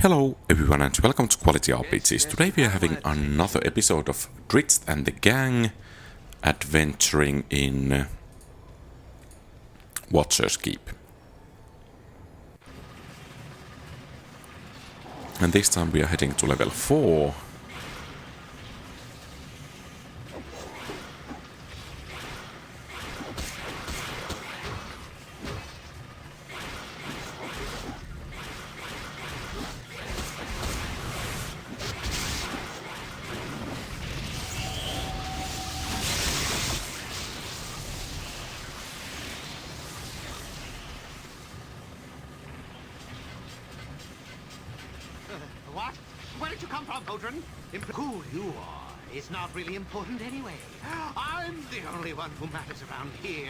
Hello everyone and welcome to QualityRPGs. Today we are having another episode of Drizzt and the gang adventuring in Watcher's Keep. And this time we are heading to level 4. What? Where did you come from, Bodrin? Who you are is not really important anyway. I'm the only one who matters around here.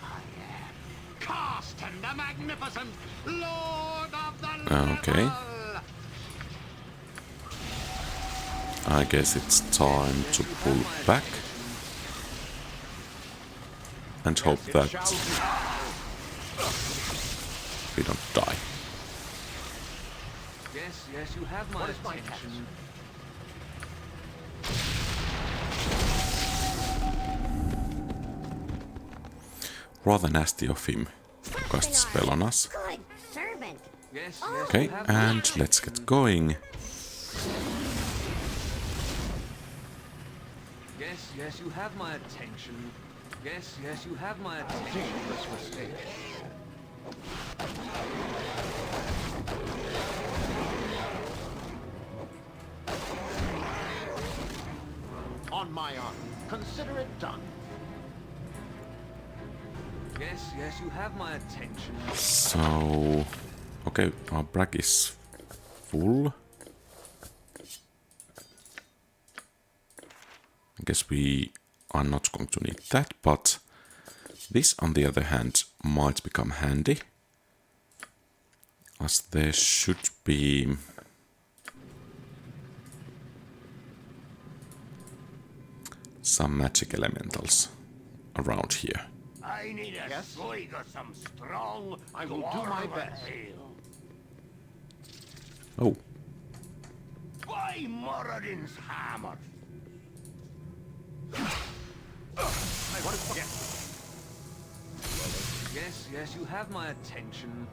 I am Carsten the Magnificent, Lord of the Okay. Level. I guess it's time to pull back and hope that we don't die. Yes, you have my attention. Rather nasty of him to cast spell on us. Good servant. Yes, Okay, you have my and let's get going. Yes, you have my attention. Yes, you have my attention. On my honor, consider it done. Yes, you have my attention. So, okay, our brag is full. I guess we are not going to need that, but this, on the other hand, might become handy, as there should be some magic elementals around here. I need a swig of some strong. I will do my best. Ale. Oh, By Moradin's hammer. Yes, you have my attention.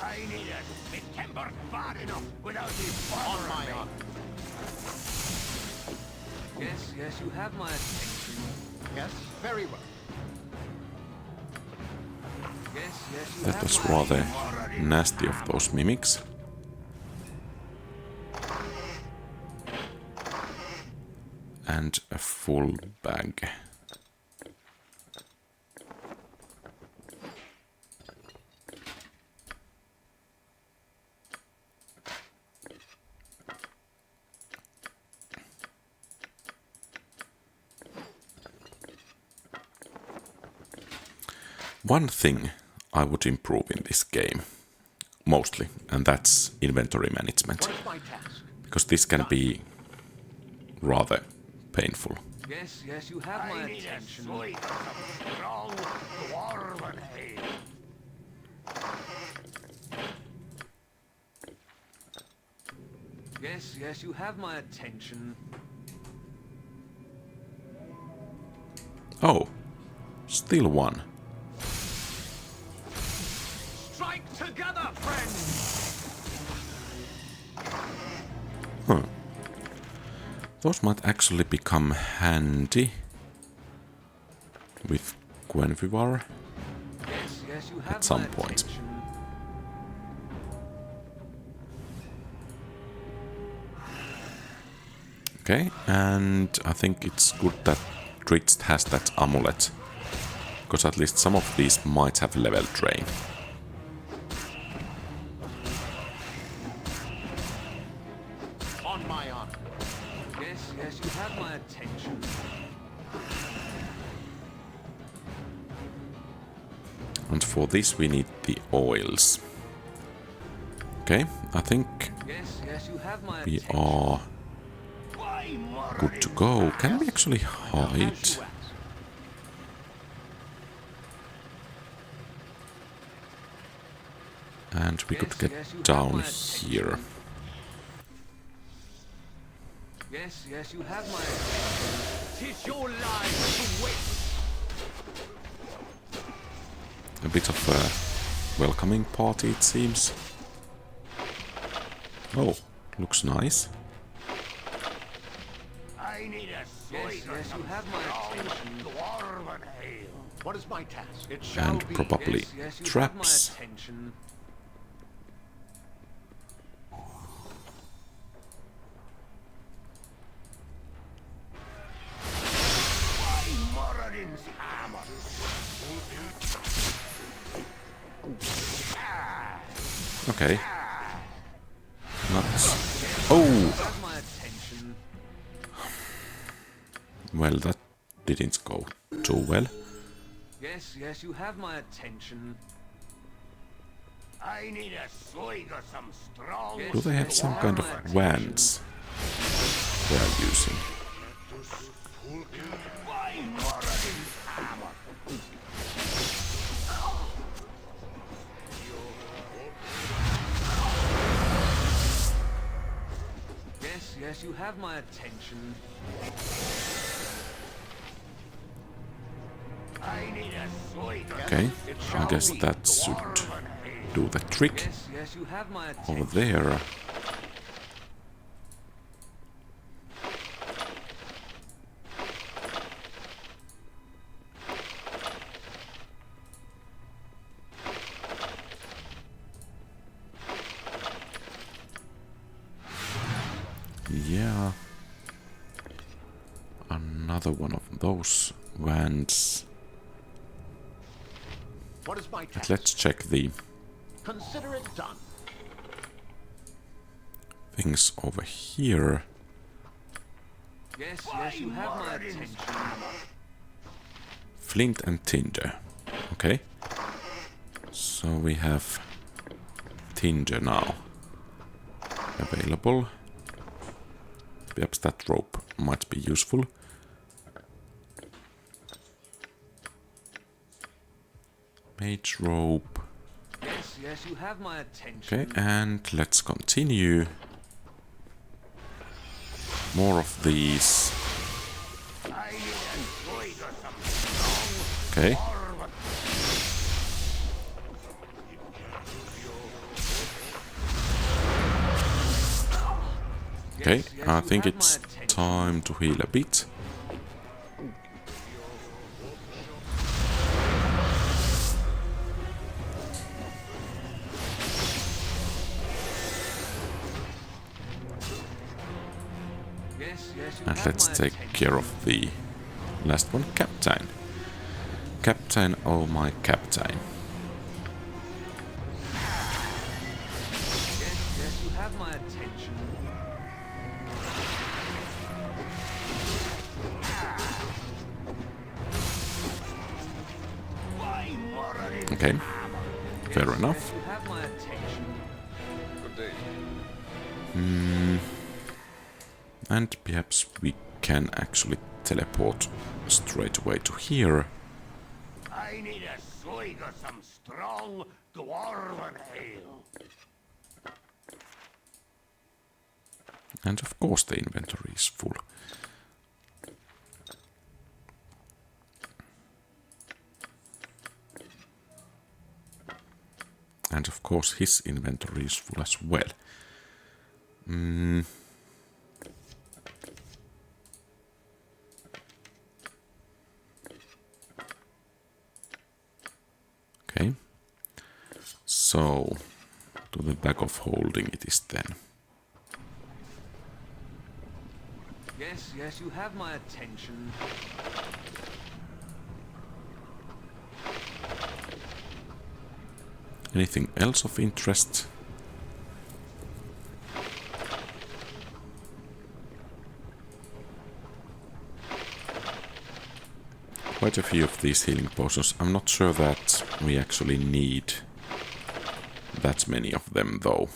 I need a bit tempered far enough without the On my honor. Yes, you have my attention. Yes, very well. Yes, you that have was my rather nasty of those mimics. And a full bag. One thing I would improve in this game, mostly, and that's inventory management, What is my task? because this can be rather painful. Yes, you have my I need a attention. swig of some strong dwarven ale. Yes, you have my attention. Oh, still one. Strike together, friends! Huh. Those might actually become handy with Guenhwyvar. Yes, you have At some my point. attention. Okay, and I think it's good that Drizzt has that amulet, because at least some of these might have level drain. On my honor. Yes, you have my attention. And for this we need the oils. Okay, I think Yes, you have my we attention. are By good to go. Can we actually hide? As you ask. And we could get down here. Yes, yes, you have my attention. 'Tis your life to wait. A bit of a welcoming party, it seems. Oh, looks nice. I need a Yes, yes, you have my attention. dwarven ale. What is my task? It shall And be. probably Yes, yes, you traps. have my attention. Moradin's hammer. Okay. Nuts. Oh! Have my attention. Well, that didn't go too well. Yes, yes, you have my attention. I need a swig of some strong. Yes, Do they have yes, some you kind my of attention. wands they are using? Why Moradin's hammer? Yes, yes, you have my attention. I need a swig of Okay, It I shall guess be. that should dwarven ale. do the trick. Yes, yes, you have my attention. Over there. Yeah. Another one of those wands. What is my But task? let's check the Consider it done. things over here. Yes, yes, you have my attention. Flint and tinder. Okay. So we have tinder now available. Perhaps that rope might be useful. Mage rope. Yes, yes, you have my attention. Okay, and let's continue. More of these. I need a swig of some strong Okay. dwarven. Okay, Yes, yes, I you think have my it's attention. time to heal a bit. Yes, yes, you And have let's my take attention. care of the last one, Captain. Captain, oh my Captain. Yes, yes, you have my attention. Why Moradin's Okay, fair Yes, enough. yes, you have my attention. Good day. And perhaps we can actually teleport straight away to here. I need a swig of some strong dwarven ale. And of course the inventory is full. And of course his inventory is full as well. Okay. So, to the bag of holding it is then. Yes, yes, you have my attention. Anything else of interest? Quite a few of these healing potions. I'm not sure that we actually need that many of them though.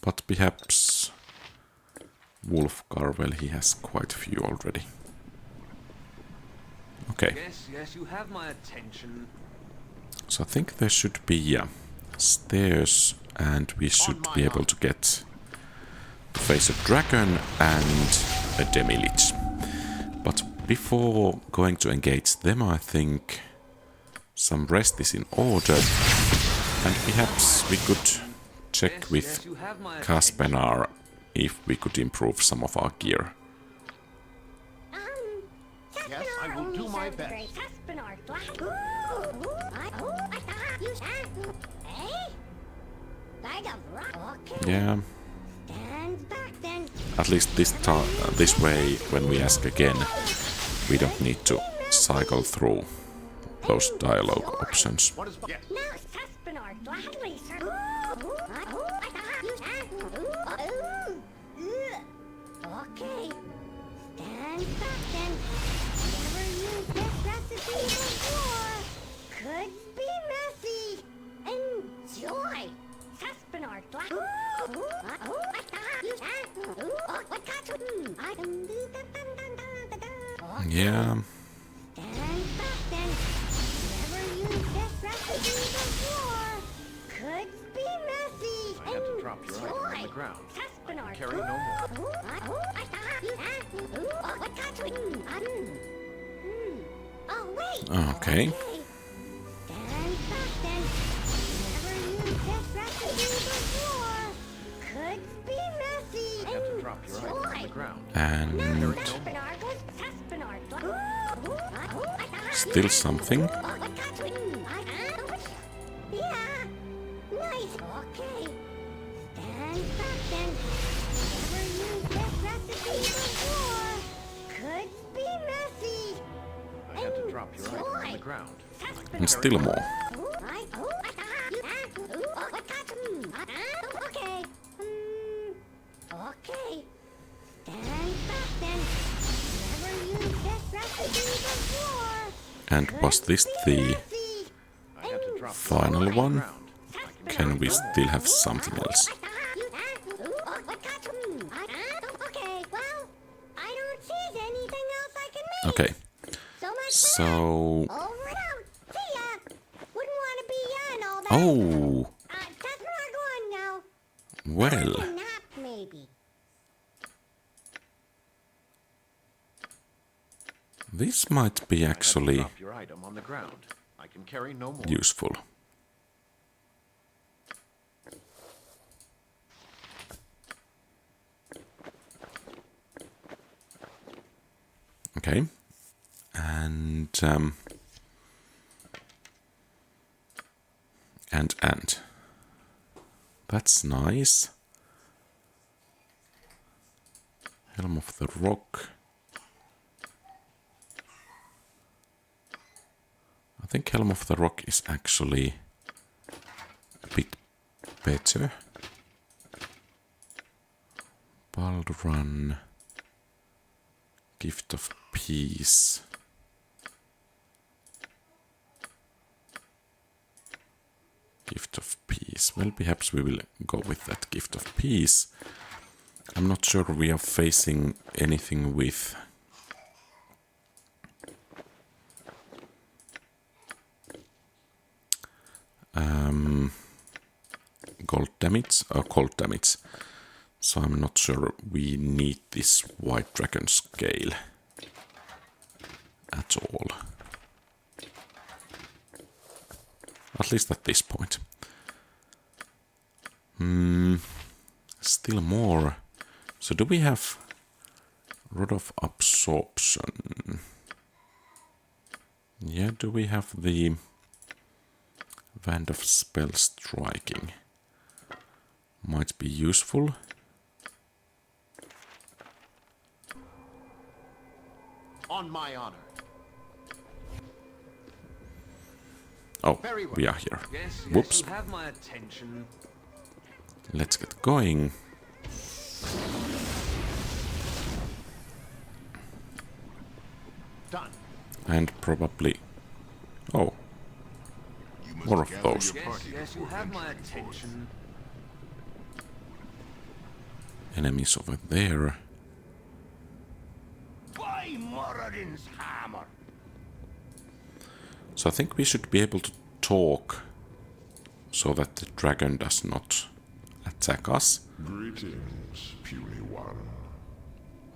But perhaps Wulfgar, well, he has quite a few already. Okay, Yes, yes, you have my attention. so I think there should be stairs, and we should be able to get to face a dragon and a Demilich. But before going to engage them, I think some rest is in order, and perhaps we could check with Caspenar if we could improve some of our gear. Yes, I will do my best. Yeah. At least this way, when we ask again, we don't need to cycle through those dialogue options. What is... Yes. Okay. Stand back then. Never use this recipe before. Could be messy. Enjoy. Saspinar. Yeah. Stand back then. Never use this recipe before. Could be messy. I had to drop your item on the ground. I can carry no more. Oh, wait. Okay. Stand back then. Never used this recipe before. Could be messy. I had to drop your item on the ground. And still something. Yeah. Nice. Okay. Stand back then. Never used this recipe before. Could be messy. I had to drop your item on the ground. And still more. Okay. Okay. Stand back then. Never used this recipe before. And was this the I had to drop final your item on one? the ground. Can we still have something else? Okay, well, I don't see anything else I can make. Okay, so... Over and out. See ya. Wouldn't want to be ya and all that. Oh, That's where I'm going now. well, A nap, maybe. this might be actually Drop your item on the ground. I can carry no more. useful. Okay, and that's nice. Helm of the Rock. I think Helm of the Rock is actually a bit better. Baldur, Gift of Peace. Gift of Peace. Well, perhaps we will go with that Gift of Peace. I'm not sure we are facing anything with gold damage or cold damage. So I'm not sure we need this White Dragon scale at all. At least at this point. Still more. So do we have Rod of Absorption? Yeah, do we have the Wand of Spell Striking? Might be useful. On my honor. Oh, Very well. we are here. Yes, yes, Whoops. you have my attention. Let's get going. Done. And probably... Oh, more of those. Yes, yes, you have my attention. Enemies over there. By Moradin's hammer. So I think we should be able to talk so that the dragon does not attack us. Greetings, puny one.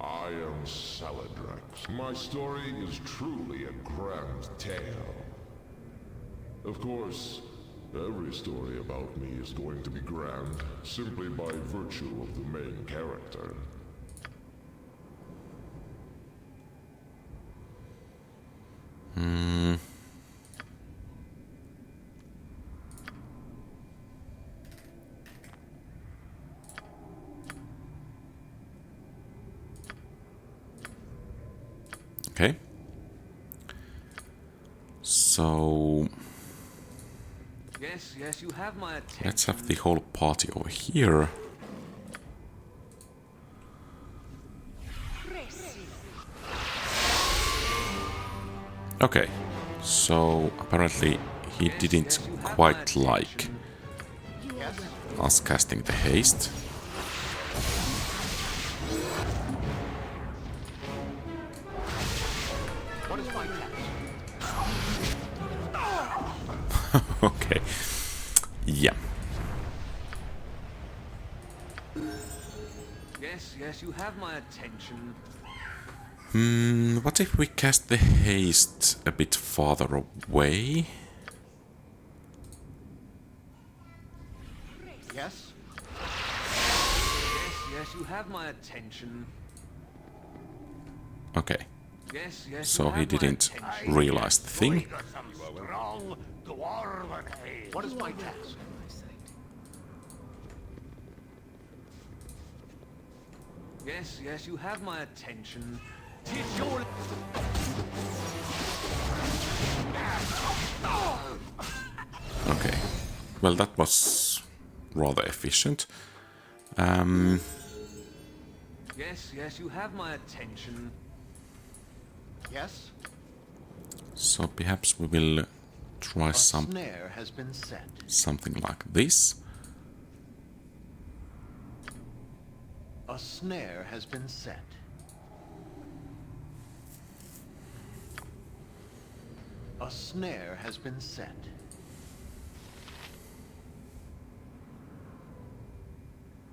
I am Saladrax. My story is truly a grand tale. Of course, every story about me is going to be grand simply by virtue of the main character. Okay. So Yes, you have my attention. let's have the whole party over here. Okay, so apparently he didn't quite like us casting the haste. What is my task? Okay, yeah. Yes, you have my attention. What if we cast the haste a bit farther away? Yes? Yes, you have my attention. Okay, Yes, so you he have my didn't attention. realize the thing. Some strong dwarven ale. What is my task? Yes, you have my attention. 'Tis your... Okay, well that was rather efficient. Yes, you have my attention. Yes? So perhaps we will try A some snare has been set. something like this. A snare has been set. A snare has been set.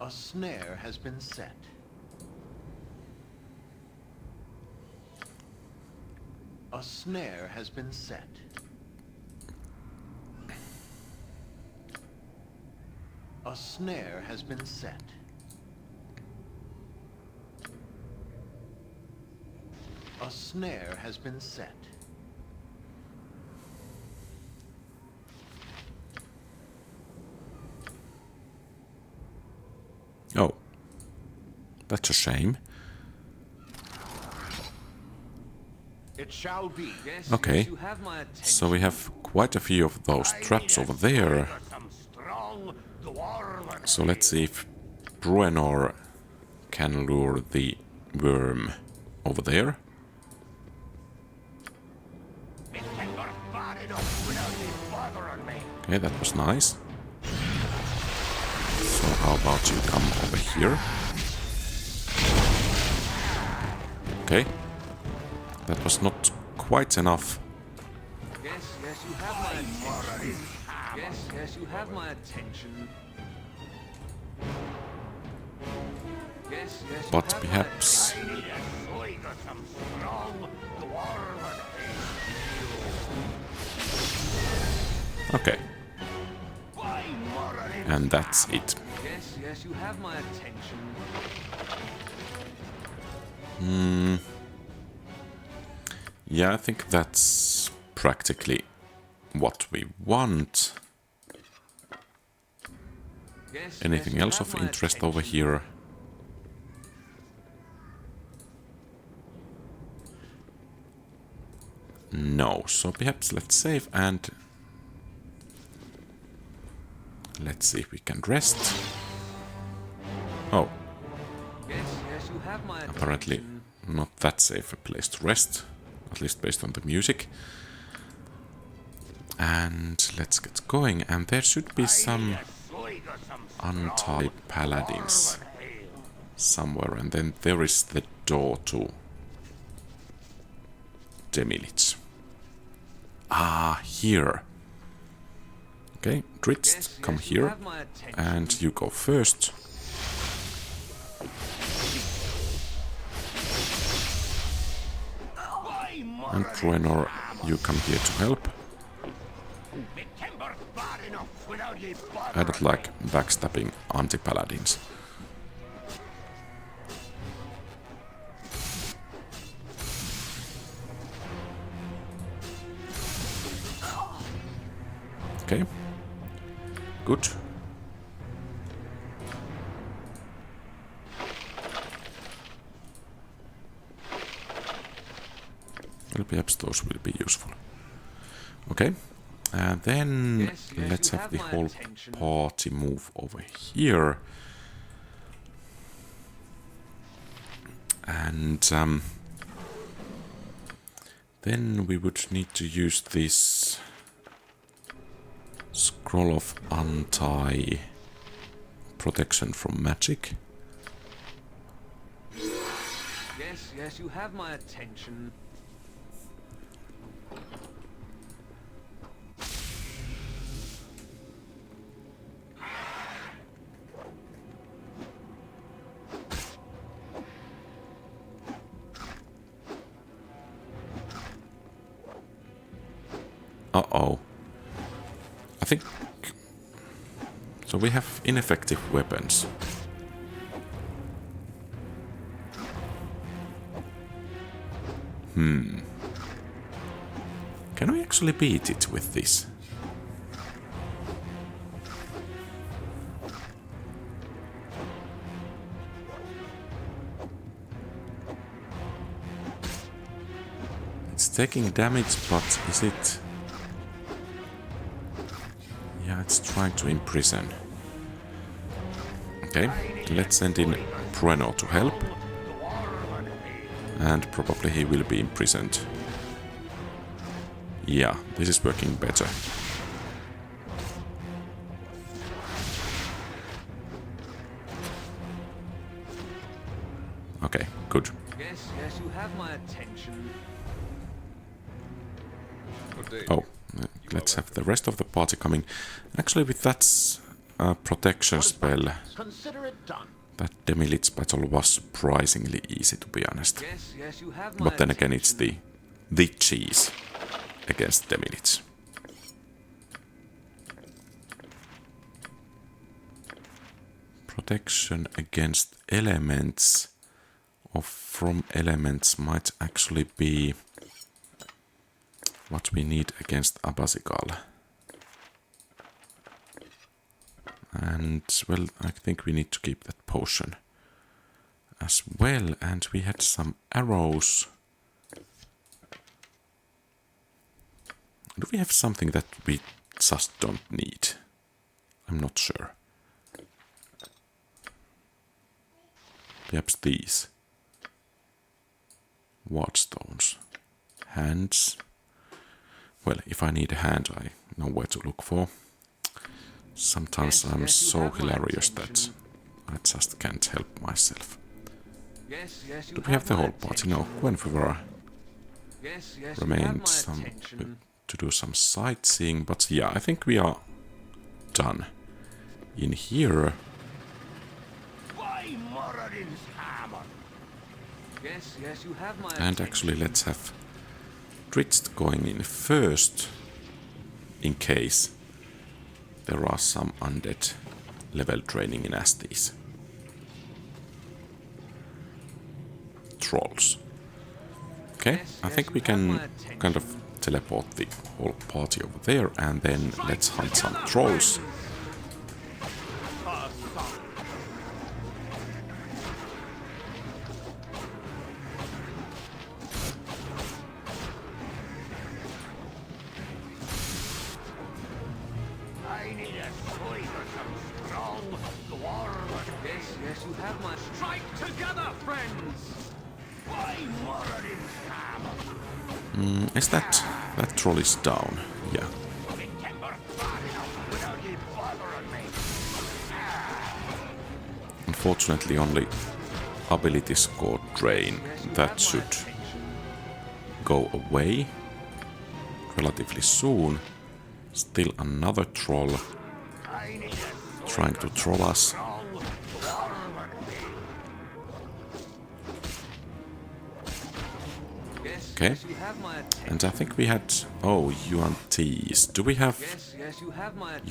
A snare has been set. A snare has been set. A snare has been set. A snare has been set. Oh, that's a shame. It shall be. Yes, Okay, you have my attention. so we have quite a few of those traps over there. Some strong dwarven So let's see if Bruenor can lure the worm over there. It can go far enough without me bothering me. Okay, that was nice. So how about you come over here? Okay. That was not quite enough. Yes, you have my attention. Yes, you have my attention. Yes, you But have my perhaps... I need a swig of some strong dwarven ale. Okay, Why more of it? and that's it. attention. Yes, you have my attention. Yeah, I think that's practically what we want. Yes, Anything you else have of my interest over attention. here? No, so perhaps let's save and let's see if we can rest. Oh, Yes, you have my apparently attention. not that safe a place to rest, at least based on the music. And let's get going, and there should be some Swig of some untied paladins dwarven ale. somewhere, and then there is the door to Demilich. Ah, here. Okay, Drizzt, come here, and you go first. And Bruenor, you come here to help. I don't like backstabbing anti-paladins. Okay. Good. Well, perhaps those will be useful. Okay. And then let's have the whole party move over here. And then we would need to use this scroll of anti-protection from magic. Yes, yes, you have my attention. Uh-oh. I think... So we have ineffective weapons. Can we actually beat it with this? It's taking damage, but is it... Yeah, it's trying to imprison. Okay, let's send in Bruenor to help. And probably he will be imprisoned. Yeah, this is working better. Okay, good. Yes, yes, you have my attention. Oh, let's have the rest of the party coming. Actually, with that protection spell, Consider it done. that Demilich battle was surprisingly easy, to be honest. Yes, yes, you have my But then again, it's attention. the cheese against Demilich. Protection against elements or from elements might actually be what we need against Abasigal. And, well, I think we need to keep that potion as well. And we had some arrows. Do we have something that we just don't need? I'm not sure. Perhaps these. Wardstones. Hands. Well, if I need a hand, I know where to look for. Sometimes I'm so hilarious that I just can't help myself. Yes, yes, you Do we have the my whole party? attention. No, Guenhwyvar Yes, yes, you have remains my attention. to do some sightseeing, but yeah, I think we are done. In here, Why Moradin's hammer? Yes, yes, you have my and attention. actually let's have Drizzt going in first, in case there are some undead level training in Asties. Trolls. Okay, Yes, I yes, think you we have can my attention. kind of teleport the whole party over there, and then let's hunt some trolls. I need a swig or some strong dwarven. Yes, yes, you have my... Strike together, friends! Why Moradin's hammer? Is that troll is down? Yeah. Timber far enough without ye bothering me. Unfortunately, only ability score drain. That should go away relatively soon. Still another troll trying to troll us. Okay. And I think we had... Oh, UNTs. Do we have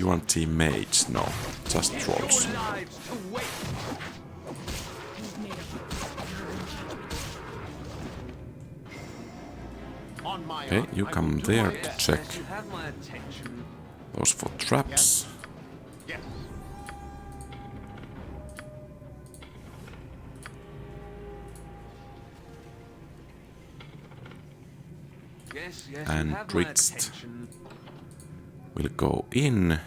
UNT mages? No, just trolls. Okay, you come there to check those for traps. Yes. And Drizzt will go in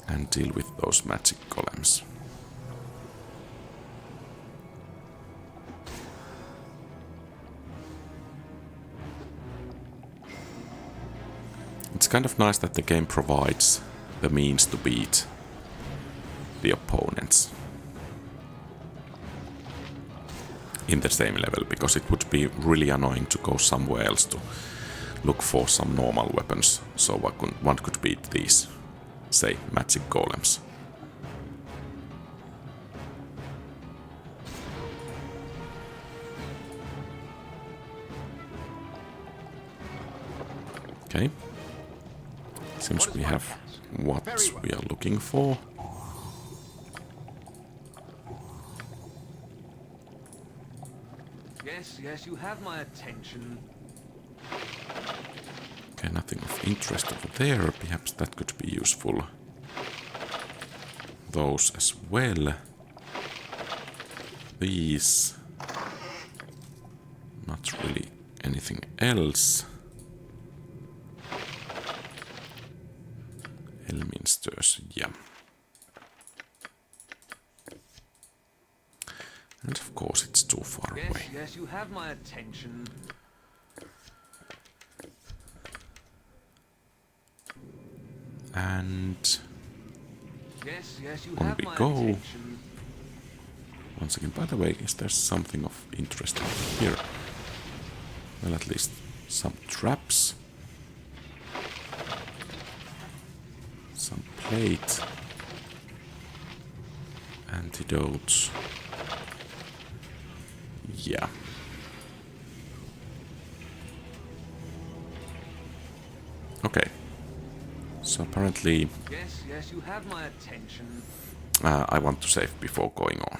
and deal with those magic golems. It's kind of nice that the game provides the means to beat the opponents in the same level, because it would be really annoying to go somewhere else to look for some normal weapons, so one could beat these, say, magic golems. Okay. Seems we have what we are looking for. Yes, you have my attention. Okay, nothing of interest over there. Perhaps that could be useful. Those as well. These. Not really anything else. Elminsters, yeah. And of course it's too far away. Yes, you have my attention. And Yes, you on have we my go. attention. Once again, by the way, is there something of interest here? Well, at least some traps. Some plate. Antidotes. Yeah. Okay. So apparently... Yes, you have my attention. I want to save before going on.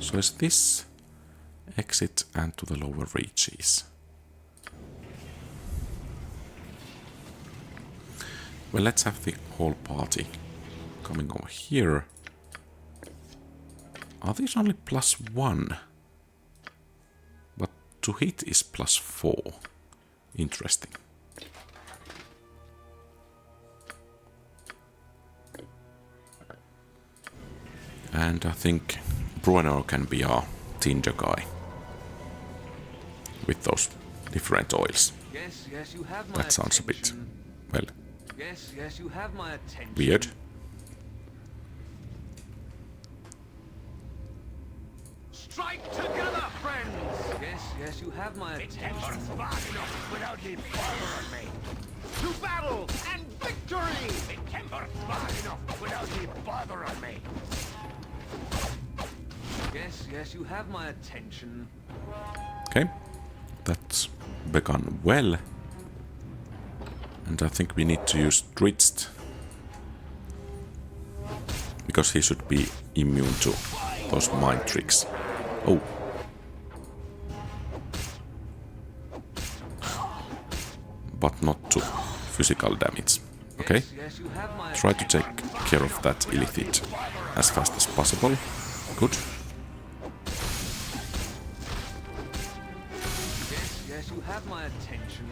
So is this exit and to the lower reaches? Well, let's have the whole party coming over here. Are these only +1? But to hit is +4. Interesting. And I think Bruenor can be our tinder guy. With those different oils. Yes, you have my That sounds a bit, attention. well, Yes, you have my attention. weird. Strike together, friends! Yes, you have my attention. Without ye bothering me. To battle and victory! Timber fast enough without ye bothering me. Yes, you have my attention. Okay, that's begun well. And I think we need to use Drizzt. Because he should be immune to those mind tricks. Oh. But not to physical damage. Okay. Yes, you have my Try to take care of that Illithid as fast as possible. Good. Yes, you have my attention.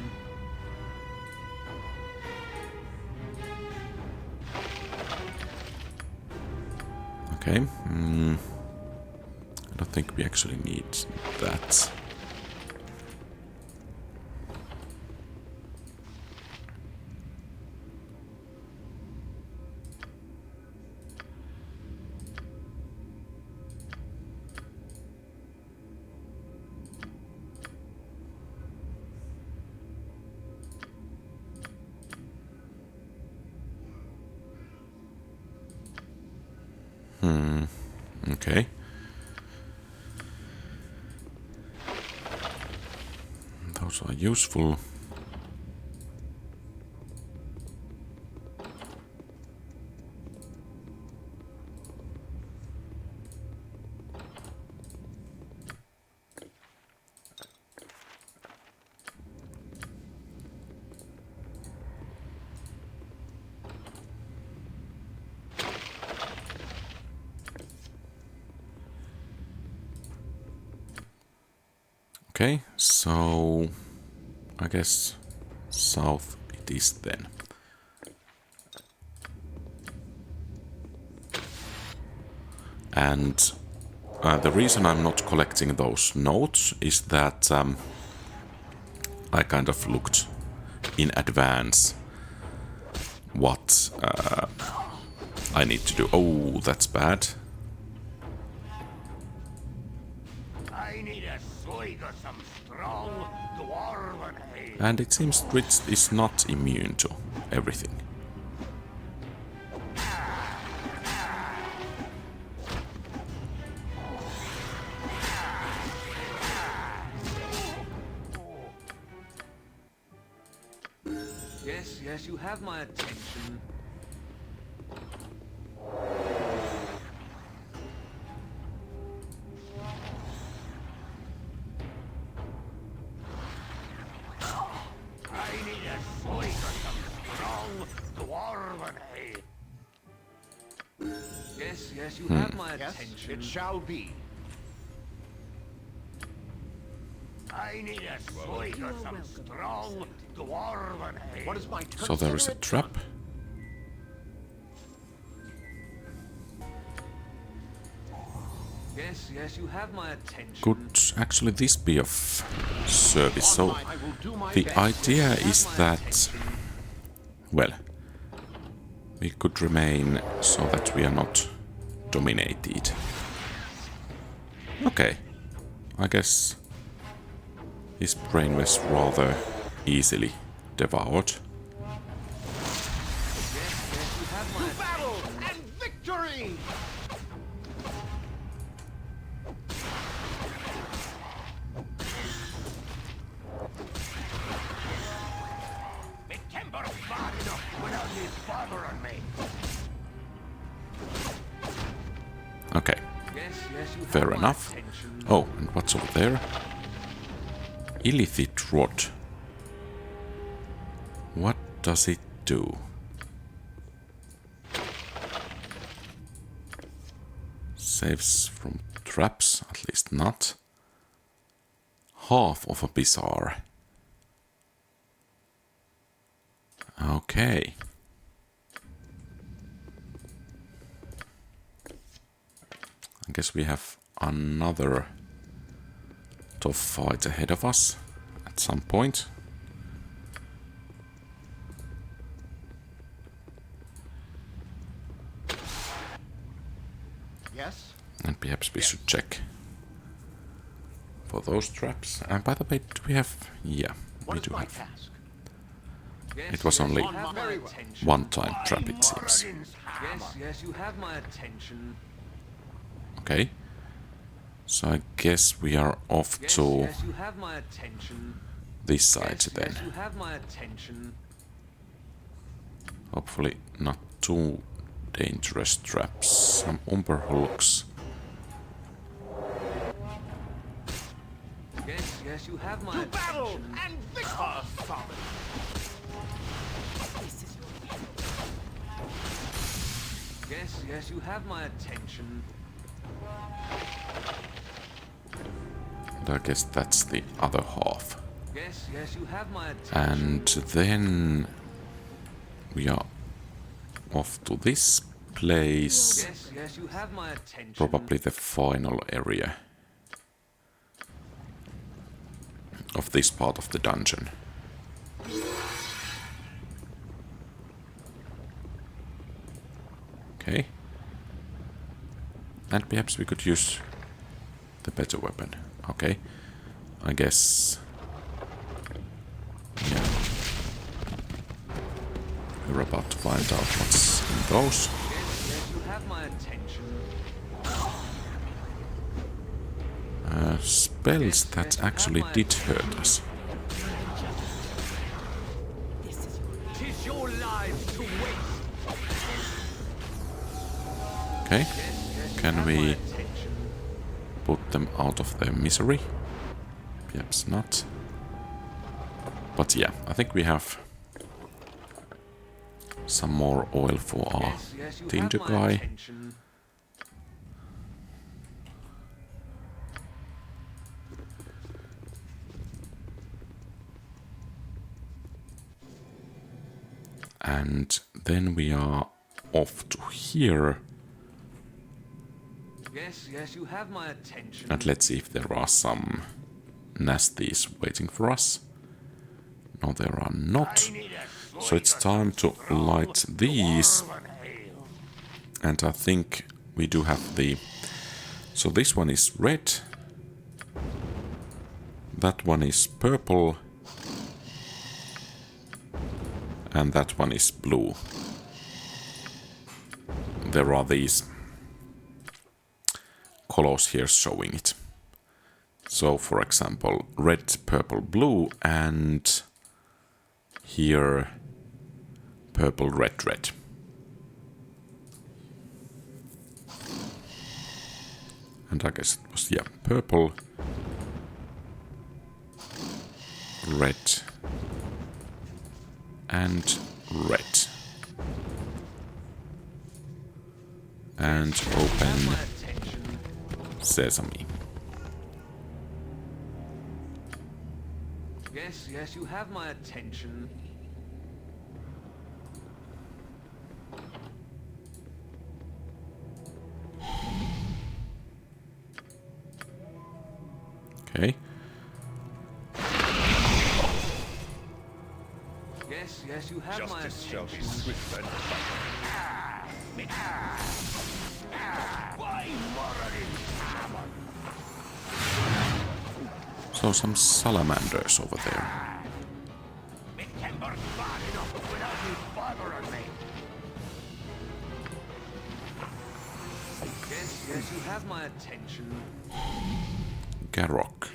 Okay. I don't think we actually need that. Okay. Those are useful. Okay, so I guess south it is then. And the reason I'm not collecting those notes is that I kind of looked in advance what I need to do. Oh, that's bad. I need a swig of some strong dwarven ale. And it seems Drizzt is not immune to everything. Yes, yes, you have my attention. I need a swig of some strong dwarven ale. Yes, yes, you have my Yes, attention. it shall be. I need a swig of some strong dwarven ale. What is my So there is a trap. Yes, yes, you have my attention. Could actually this be of service? So I will do my the best. idea You is have my that, attention. well, we could remain so that we are not dominated. Okay, I guess his brain was rather easily devoured. Yes, yes, you have my Battle and victory! Me timber's bad enough without me bothering me. Okay, Yes, yes, you have fair my enough. attention. Oh, and what's over there? Illithid rod. What does it do? Saves from traps, at least not. Half of a bizarre. Okay. I guess we have another tough fight ahead of us at some point. Yes? And perhaps we should check for those traps. And by the way, do we have... Yeah, What we is do my have. task? Yes, It was yes, only you have my Very well. attention. one-time trap, it seems. Moradin's hammer. Yes, yes, you have my attention. Okay. So I guess we are off Yes, to yes, you have my attention. this side Yes, then. yes, you have my attention. Hopefully not too dangerous traps. Some umber hooks. Yes, yes, you have my To battle attention. and victory! Solid. Yes, yes, you have my attention. And I guess that's the other half. Yes, yes, you have my attention. And then we are off to this place. Yes, yes, you have my attention. Probably the final area of this part of the dungeon. Okay. And perhaps we could use the better weapon. Okay. I guess... Yeah. We're about to find out what's in those. Yes, yes, you have my attention. spells that actually did hurt us. Tis your lives to waste. Okay, can we put them out of their misery? Perhaps not. But yeah, I think we have some more oil for our tinder guy. And then we are off to here. Yes, you have my attention. And let's see if there are some nasties waiting for us. No, there are not. So it's time to light these. And I think we do have the... So this one is red. That one is purple. And that one is blue. There are these colors here showing it. So for example, red, purple, blue, and here purple, red, red. And I guess it was, yeah, purple, red, and red. And open sesame. Yes, you have my attention. Okay. Yes, you have my attention. So some salamanders over there. Yes, you have my attention. Garrock.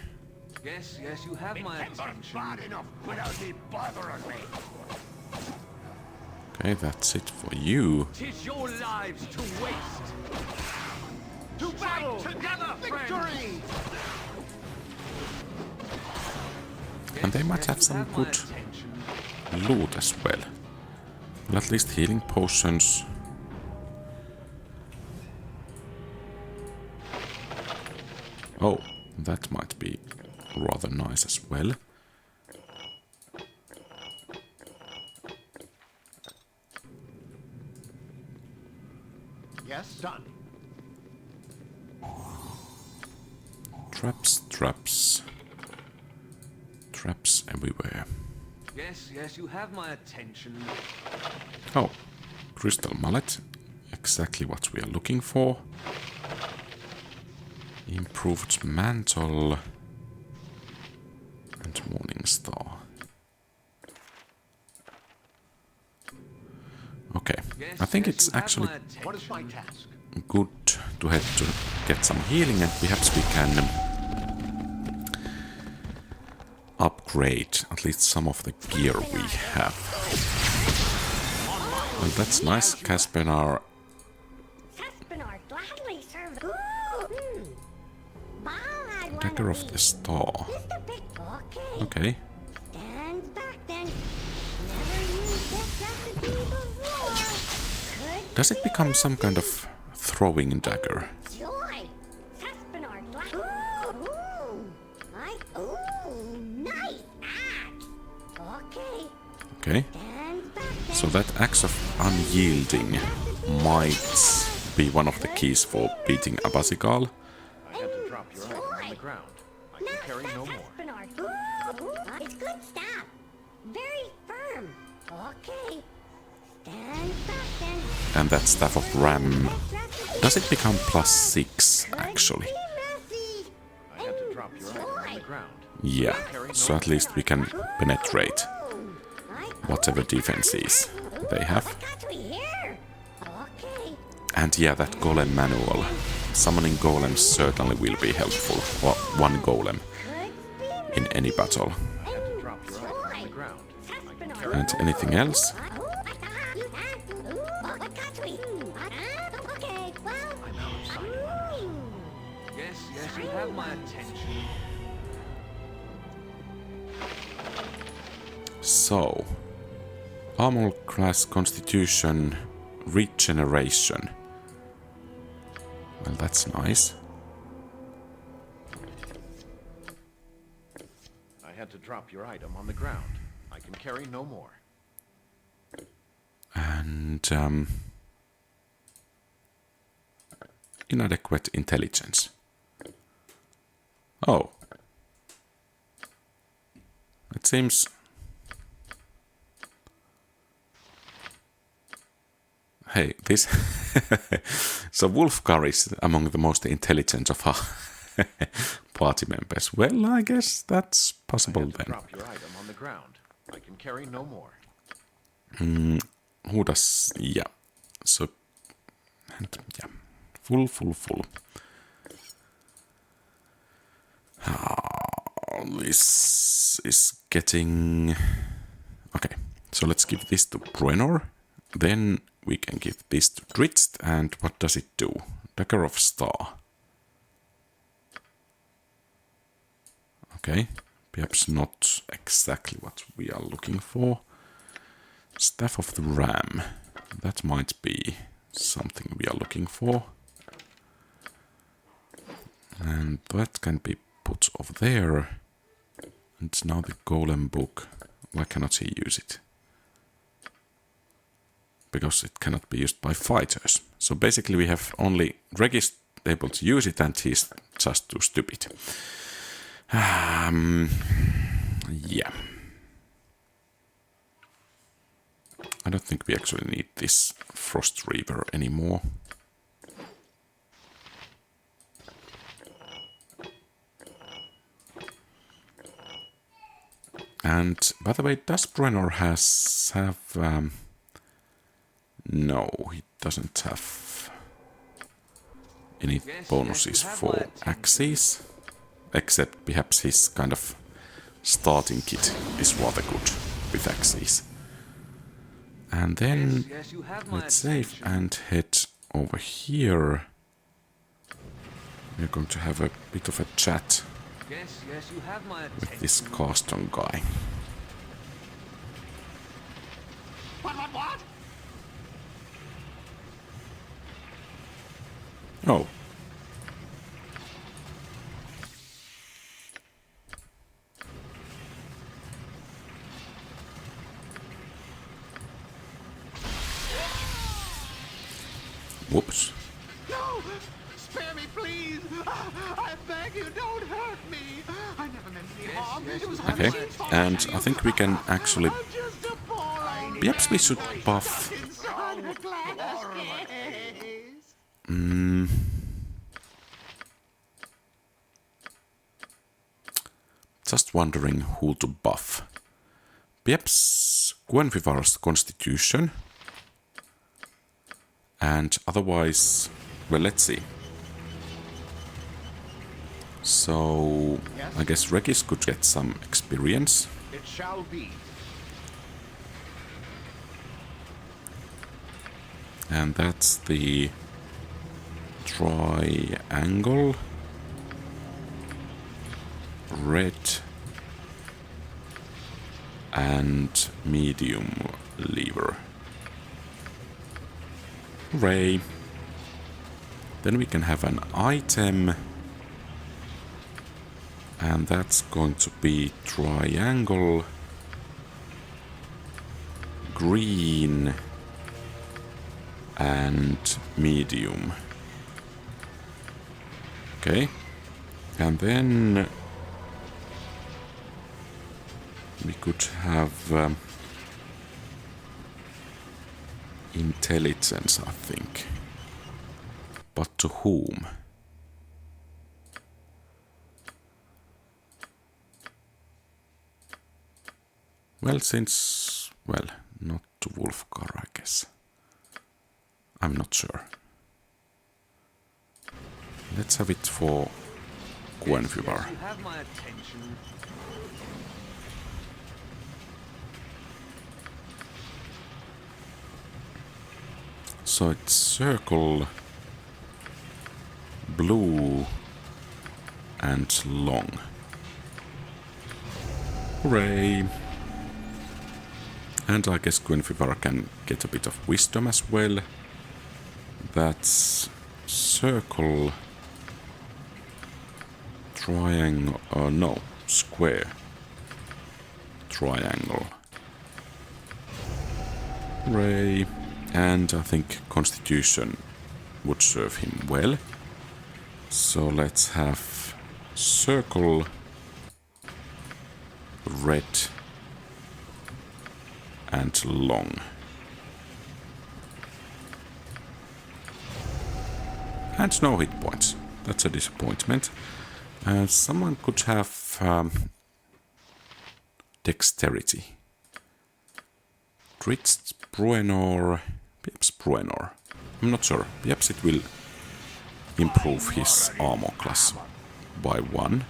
Yes, you have my attention. Okay, that's it for you. Tis your lives to waste. To battle together, victory! And they might have some good loot as well. Well, at least healing potions. Oh, that might be rather nice as well. Yes, done. Traps, traps. Traps everywhere. Yes, you have my attention. Oh, crystal mallet. Exactly what we are looking for. Improved mantle. And morning star. Okay, I think it's actually What is my task? good to head to get some healing, and perhaps we can upgrade at least some of the gear we have. Well, that's nice, Caspenar. Caspenar gladly serves. Bhaal had one Dagger of of the these. Star. Just a bit. Okay. Okay. Stand back then. Never used this recipe before. Could Does it become some kind of throwing dagger? joy. Caspenar nice axe. Okay. Okay. Stand back then. So that axe of unyielding might be one of the keys for beating Abasigal. I had to drop your item on the ground. I can carry no more. It's good stuff. Very firm. Okay. Stand back then. And that Staff of Ram, does it become +6 actually? I had to drop your item on the ground. Yeah, so at least we can penetrate whatever defenses they have. Got we here. Okay. And yeah, that golem manual summoning golems certainly will be helpful. Or one golem in any battle. I had to drop your item on the ground. I can carry And anything else? I'm out of sight. Yes, yes, you have my attention. So, armor class constitution regeneration. Well, that's nice. I had to drop your item on the ground. I can carry no more. And inadequate intelligence. Oh. It seems... Hey, this... So Wulfgar is among the most intelligent of our party members. Well, I guess that's possible I had to then. drop your item on the ground. I can carry no more. Who does... Yeah. So... And, yeah. Full. This is getting... Okay, so let's give this to Bruenor. Then we can give this to Drizzt. And what does it do? Dagger of Star. Okay, perhaps not exactly what we are looking for. Staff of the Ram. That might be something we are looking for. And that can be put over there. And now the Golem book. Why cannot he use it? Because it cannot be used by fighters. So basically we have only Regis able to use it and he's just too stupid. Yeah. I don't think we actually need this Frost Reaver anymore. And by the way, does Bruenor have no, he doesn't have any bonuses for axes, except perhaps his kind of starting kit is rather good with axes. And then let's save and head over here. We're going to have a bit of a chat with this Carston guy. What? Oh. Whoops. No! Spare me, please! I beg you, don't hurt me! I never meant any harm. It was Okay, and I think we can actually... I'm just a poor Perhaps we should buff... inside a glass case. Just wondering who to buff. Perhaps Guenhwyvar's constitution. And otherwise... Well, let's see. So... I guess Regis could get some experience. It shall be. And that's the triangle, red, and medium lever. Hooray! Then we can have an item, and that's going to be triangle, green, and medium. Okay, and then we could have intelligence, I think. But to whom? Well, since... well, not to Wulfgar, I guess. I'm not sure. let's have it for Guenhwyvar. Yes, you have my attention. So it's circle, blue, and long. Hooray! And I guess Guenhwyvar can get a bit of wisdom as well. That's circle, triangle, no, square, triangle. Hooray! And I think Constitution would serve him well. So let's have circle, red, and long. And no hit points. That's a disappointment. Someone could have dexterity. Drizzt, Bruenor, perhaps Bruenor. I'm not sure. Perhaps it will improve his armor class by 1.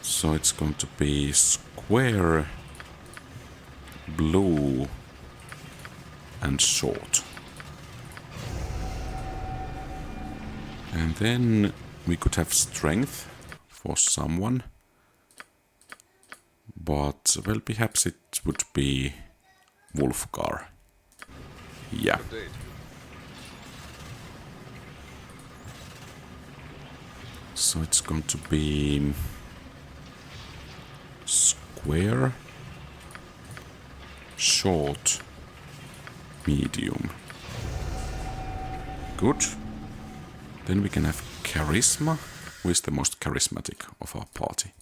So it's going to be square, blue, and short. And then we could have strength for someone. But, well, perhaps it would be Wulfgar. Yeah. So it's going to be square, short, medium. Good. Then we can have charisma. Who is the most charismatic of our party?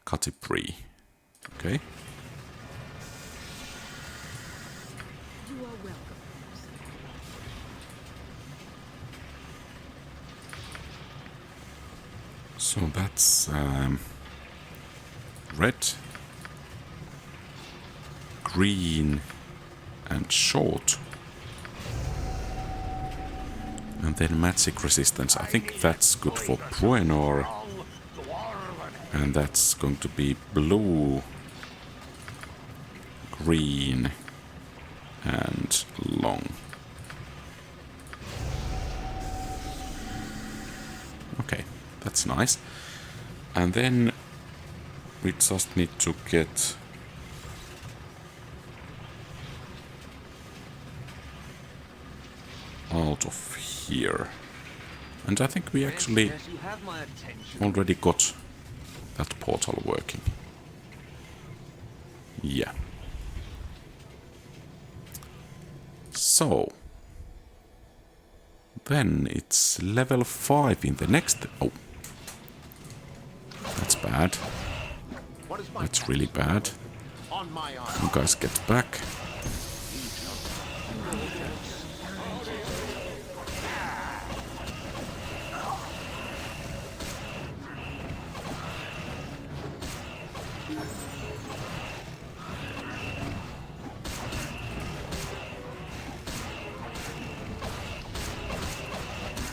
Catti-Brie. Okay. You are welcome. So that's red, green, and short. And then magic resistance. I think that's good for Bruenor. And that's going to be blue, green, and long. Okay, that's nice. And then we just need to get out of here. And I think we actually Yes, you have my attention. already got that portal working. Yeah. So then it's level 5 in the next. Oh, that's bad. What is my That's really bad. on my arm? You guys get back.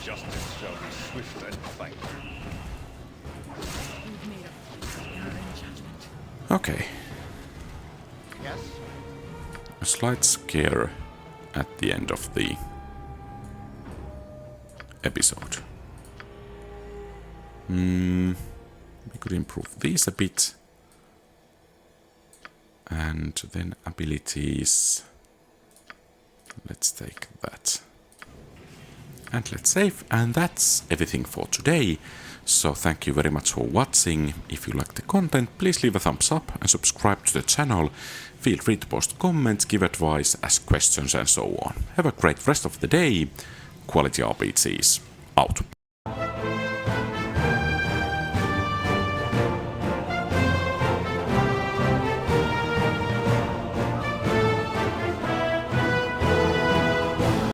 Justice shall be swift and faint. You've made a error in judgment. Okay. Yes. A slight scare at the end of the episode. We could improve these a bit. And then abilities. Let's take that. And let's save. And that's everything for today. So thank you very much for watching. If you like the content, please leave a thumbs up and subscribe to the channel. Feel free to post comments, give advice, ask questions and so on. Have a great rest of the day. QualityRPGs out.